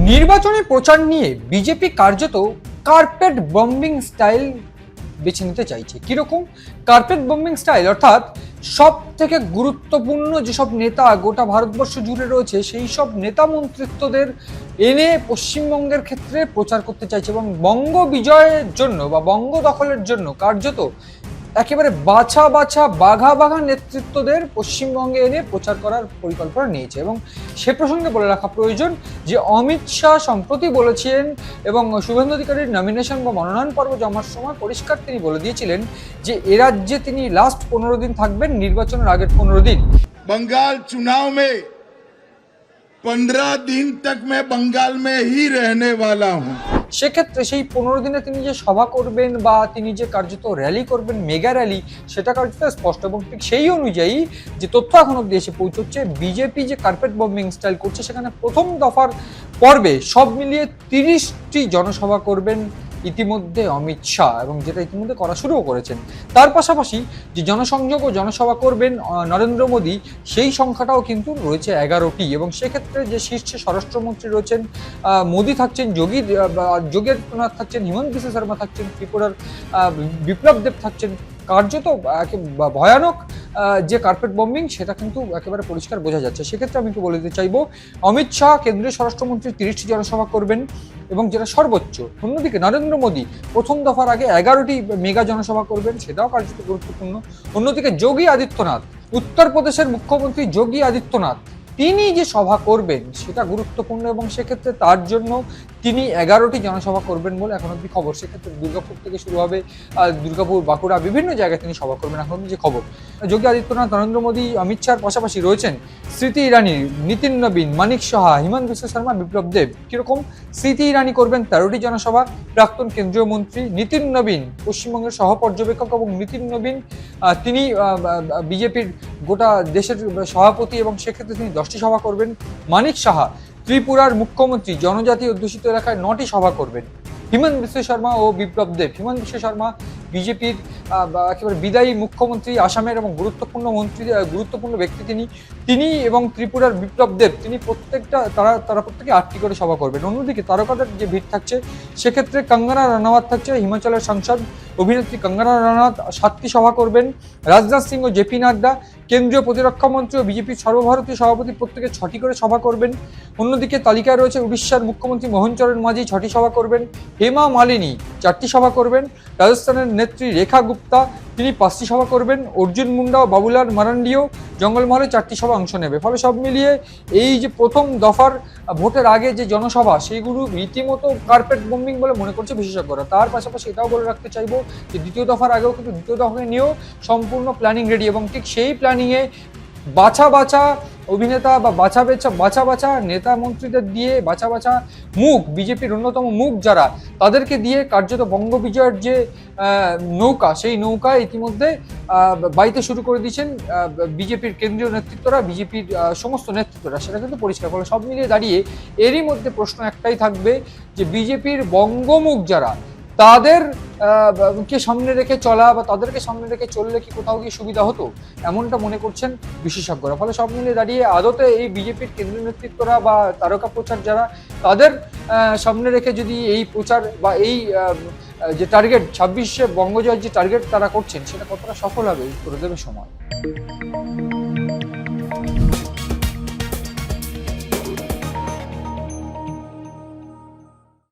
নির্বাচনী প্রচার নিয়ে বিজেপি কার্যত কার্পেট বম্বিং স্টাইল বেছে নিতে চাইছে। কিরকম কার্পেট বম্বিং স্টাইল? অর্থাৎ সব থেকে গুরুত্বপূর্ণ যেসব নেতা গোটা ভারতবর্ষ জুড়ে রয়েছে সেই সব নেতা মন্ত্রিত্বদের এনে পশ্চিমবঙ্গের ক্ষেত্রে প্রচার করতে চাইছে এবং বঙ্গ বিজয়ের জন্য বা বঙ্গ দখলের জন্য কার্যত একেবারে বাছা বাছা বাঘা বাঘা নেতৃত্বদের পশ্চিমবঙ্গে এনে প্রচার করার পরিকল্পনা নিয়েছে। এবং সে প্রসঙ্গে বলে রাখা প্রয়োজন যে অমিত শাহ সম্প্রতি বলেছিলেন এবং শুভেন্দু অধিকারীর নমিনেশন বা মনোনয়ন পর্ব জমার সময় পরিষ্কার তিনি বলে দিয়েছিলেন যে এ রাজ্যে তিনি লাস্ট 15 দিন থাকবেন, নির্বাচনের আগের 15 দিন। बंगाल चुनाव में 15 दिन तक मैं बंगाल में ही रहने वाला हूं। সেক্ষেত্রে সেই 15 দিনে তিনি যে সভা করবেন বা তিনি যে কার্যত র্যালি করবেন, মেগা র্যালি, সেটা কার্যত স্পষ্ট। এবং ঠিক সেই অনুযায়ী যে তথ্য এখন অব্দি এসে পৌঁছচ্ছে, বিজেপি যে কার্পেট বম্বিং স্টাইল করছে সেখানে প্রথম দফার পর্বে সব মিলিয়ে 30টি জনসভা করবেন ইতিমধ্যে অমিত শাহ, এবং যেটা ইতিমধ্যে করা শুরুও করেছেন। তার পাশাপাশি যে জনসংযোগ ও জনসভা করবেন নরেন্দ্র মোদী, সেই সংখ্যাটাও কিন্তু রয়েছে 11টি। এবং সেক্ষেত্রে যে শীর্ষে স্বরাষ্ট্রমন্ত্রী রয়েছেন, মোদী থাকছেন, যোগী আদিত্যনাথ থাকছেন, হিমন্ত বিশ্ব শর্মা থাকছেন, ত্রিপুরার বিপ্লব দেব থাকছেন। কার্যত ভয়ানক যে কার্পেট বম্বিং সেটা কিন্তু একেবারে পরিষ্কার বোঝা যাচ্ছে। সেক্ষেত্রে আমি একটু বলে দিতে চাইবো, অমিত শাহ কেন্দ্রীয় স্বরাষ্ট্রমন্ত্রী 30টি জনসভা করবেন এবং যেটা সর্বোচ্চ। অন্যদিকে নরেন্দ্র মোদী প্রথম দফার আগে 11টি মেগা জনসভা করবেন, সেটাও কার্যত গুরুত্বপূর্ণ। অন্যদিকে যোগী আদিত্যনাথ, উত্তরপ্রদেশের মুখ্যমন্ত্রী যোগী আদিত্যনাথ, তিনি যে সভা করবেন সেটা গুরুত্বপূর্ণ এবং সেক্ষেত্রে তার জন্য তিনি 11টি জনসভা করবেন বলে এখন অব্দি খবর। সেক্ষেত্রে দুর্গাপুর থেকে শুরু হবে, দুর্গাপুর, বাঁকুড়া, বিভিন্ন জায়গায় তিনি সভা করবেন এখন অব্দি যে খবর। যোগী আদিত্যনাথ, নরেন্দ্র মোদী, অমিত শাহর পাশাপাশি রয়েছেন স্মৃতি ইরানি, নীতিন নবীন, মানিক সাহা, হিমন্ত বিশ্ব শর্মা, বিপ্লব দেব। কিরকম? স্মৃতি ইরানি করবেন 13টি জনসভা, প্রাক্তন কেন্দ্রীয় মন্ত্রী। নীতিন নবীন পশ্চিমবঙ্গের সহ পর্যবেক্ষক এবং নীতিন নবীন তিনি বিজেপির গোটা দেশের সভাপতি এবং সেক্ষেত্রে তিনি 10টি সভা করবেন। মানিক সাহা ত্রিপুরার মুখ্যমন্ত্রী, জনজাতি অধ্যুষিত এলাকায় 9টি সভা করবেন। হিমন্ত বিশ্ব শর্মা ও বিপ্লব দেব, হিমন্ত বিশ্ব শর্মা বিজেপির একেবারে বিদায়ী মুখ্যমন্ত্রী আসামের এবং গুরুত্বপূর্ণ ব্যক্তি তিনি এবং ত্রিপুরার বিপ্লব দেব, তিনি তারা প্রত্যেকে 8টি করে সভা করবেন। অন্যদিকে তারকাদের যে ভিড় থাকছে সেক্ষেত্রে কঙ্গনা রানাওয়াত থাকছে, হিমাচলের সাংসদ অভিনেত্রী কঙ্গনা রানাওয়াত 7টি সভা করবেন। রাজনাথ সিং ও জেপি নাড্ডা, কেন্দ্রীয় প্রতিরক্ষা মন্ত্রী ও বিজেপির সর্বভারতীয় সভাপতি, প্রত্যেকে 6টি করে সভা করবেন। অন্যদিকে তালিকায় রয়েছে উড়িষ্যার মুখ্যমন্ত্রী মোহন চরণ মাঝি, 6টি সভা করবেন। হেমা মালিনী 4টি সভা করবেন। রাজস্থানের নেত্রী রেখা গুপ্তা, তিনি 5টি সভা করবেন। অর্জুন মুন্ডা ও বাবুলাল মারান্ডিও জঙ্গলমহলে 4টি সভা অংশ নেবে। ফলে সব মিলিয়ে এই যে প্রথম দফার ভোটের আগে যে জনসভা, সেইগুলো রীতিমতো কার্পেট বম্বিং বলে মনে করছে বিশেষজ্ঞরা। তার পাশাপাশি এটাও বলে রাখতে চাইবো যে দ্বিতীয় দফার আগেও কিন্তু দ্বিতীয় দফাকে নিয়েও সম্পূর্ণ প্ল্যানিং রেডি এবং ঠিক সেই প্ল্যানিংয়ে বাছা বাছা অভিনেতা বা বাছা বাছা নেতা মন্ত্রীদের দিয়ে, বাছা বাছা মুখ, বিজেপির অন্যতম মুখ যারা, তাদেরকে দিয়ে কার্যত বঙ্গ বিজয়ের যে নৌকা, সেই নৌকা ইতিমধ্যে বাইতে শুরু করে দিয়েছেন বিজেপির কেন্দ্রীয় নেতৃত্বরা, বিজেপির সমস্ত নেতৃত্বরা। সেটা কিন্তু পরিষ্কার। ফলে সব মিলিয়ে দাঁড়িয়ে এরই মধ্যে প্রশ্ন একটাই থাকবে যে বিজেপির বঙ্গমুখ যারা, তাদের কে সামনে রেখে চলা বা তাদেরকে সামনে রেখে চললে কি কোথাও গিয়ে সুবিধা হতো, এমনটা মনে করছেন বিশেষজ্ঞরা। ফলে সব মিলিয়ে দাঁড়িয়ে আদতে এই বিজেপির কেন্দ্রীয় নেতৃত্বরা বা তারকা প্রচার যারা, তাদের সামনে রেখে যদি এই প্রচার বা এই যে টার্গেট 26শে বঙ্গজয়ের যে টার্গেট তারা করছেন, সেটা কতটা সফল হবে করে দেবে সময়।